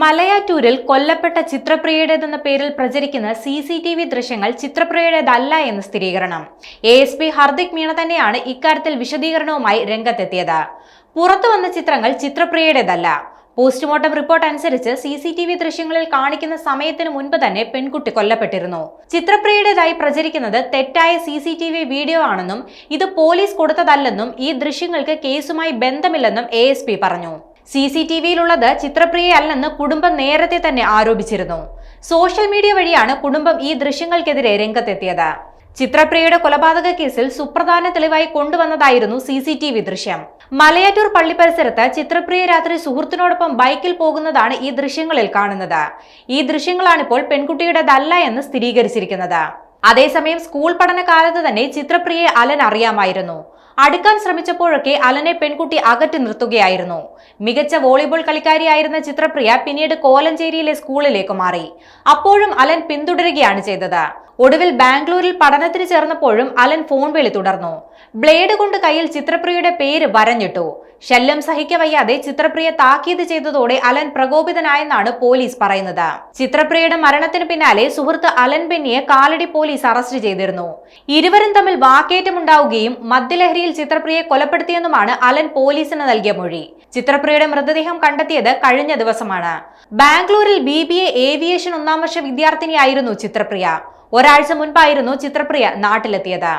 മലയാറ്റൂരിൽ കൊല്ലപ്പെട്ട ചിത്രപ്രിയയുടേതെന്ന പേരിൽ പ്രചരിക്കുന്ന CCTV ദൃശ്യങ്ങൾ ചിത്രപ്രിയയുടേതല്ല എന്ന് സ്ഥിരീകരണം. ASP ഹർദിക് മീണ തന്നെയാണ് ഇക്കാര്യത്തിൽ വിശദീകരണവുമായി രംഗത്തെത്തിയത്. പുറത്തു വന്ന ചിത്രങ്ങൾ ചിത്രപ്രിയയുടേതല്ല. പോസ്റ്റ്മോർട്ടം റിപ്പോർട്ട് അനുസരിച്ച് CCTV ദൃശ്യങ്ങളിൽ കാണിക്കുന്ന സമയത്തിന് മുൻപ് തന്നെ പെൺകുട്ടി കൊല്ലപ്പെട്ടിരുന്നു. ചിത്രപ്രിയയുടേതായി പ്രചരിക്കുന്നത് തെറ്റായ CCTV വീഡിയോ ആണെന്നും ഇത് പോലീസ് കൊടുത്തതല്ലെന്നും ഈ ദൃശ്യങ്ങൾക്ക് കേസുമായി ബന്ധമില്ലെന്നും ASP പറഞ്ഞു. CCTVയിലുള്ളത് ചിത്രപ്രിയയല്ലെന്ന് കുടുംബം നേരത്തെ തന്നെ ആരോപിച്ചിരുന്നു. സോഷ്യൽ മീഡിയ വഴിയാണ് കുടുംബം ഈ ദൃശ്യങ്ങൾക്കെതിരെ രംഗത്തെത്തിയത്. ചിത്രപ്രിയയുടെ കൊലപാതക കേസിൽ സുപ്രധാന തെളിവായി കൊണ്ടുവന്നതായിരുന്നു CCTV ദൃശ്യം. മലയാറ്റൂർ പള്ളി പരിസരത്ത് ചിത്രപ്രിയ രാത്രി സുഹൃത്തിനോടൊപ്പം ബൈക്കിൽ പോകുന്നതാണ് ഈ ദൃശ്യങ്ങളിൽ കാണുന്നത്. ഈ ദൃശ്യങ്ങളാണിപ്പോൾ പെൺകുട്ടിയുടേതല്ല എന്ന് സ്ഥിരീകരിച്ചിരിക്കുന്നത്. അതേസമയം സ്കൂൾ പഠനകാലത്ത് തന്നെ ചിത്രപ്രിയയെ അലൻ അറിയാമായിരുന്നു. അടുക്കാൻ ശ്രമിച്ചപ്പോഴൊക്കെ അലനെ പെൺകുട്ടി അകറ്റി നിർത്തുകയായിരുന്നു. മികച്ച വോളിബോൾ കളിക്കാരിയായിരുന്ന ചിത്രപ്രിയ പിന്നീട് കോലഞ്ചേരിയിലെ സ്കൂളിലേക്ക് മാറി. അപ്പോഴും അലൻ പിന്തുടരുകയാണ് ചെയ്തത്. ഒടുവിൽ ബാംഗ്ലൂരിൽ പഠനത്തിന് ചേർന്നപ്പോഴും അലൻ ഫോൺ വിളി തുടർന്നു. ബ്ലേഡ് കൊണ്ട് കയ്യിൽ ചിത്രപ്രിയയുടെ പേര് വരഞ്ഞിട്ടു. ശല്യം സഹിക്കവയ്യാതെ ചിത്രപ്രിയ താക്കീത് ചെയ്തതോടെ അലൻ പ്രകോപിതനായെന്നാണ് പോലീസ് പറയുന്നത്. ചിത്രപ്രിയയുടെ മരണത്തിന് പിന്നാലെ സുഹൃത്ത് അലൻ ബെന്നിയെ കാലടി പോലീസ് അറസ്റ്റ് ചെയ്തിരുന്നു. ഇരുവരും തമ്മിൽ വാക്കേറ്റമുണ്ടാവുകയും മദ്യലഹരിയിൽ ചിത്രപ്രിയയെ കൊലപ്പെടുത്തിയെന്നുമാണ് അലൻ പോലീസിന് നൽകിയ മൊഴി. ചിത്രപ്രിയയുടെ മൃതദേഹം കണ്ടെത്തിയത് കഴിഞ്ഞ ദിവസമാണ്. ബാംഗ്ലൂരിൽ BBA ഏവിയേഷൻ 1ാം വർഷ വിദ്യാർത്ഥിനിയായിരുന്നു ചിത്രപ്രിയ. ഒരാഴ്ച മുൻപായിരുന്നു ചിത്രപ്രിയ നാട്ടിലെത്തിയത്.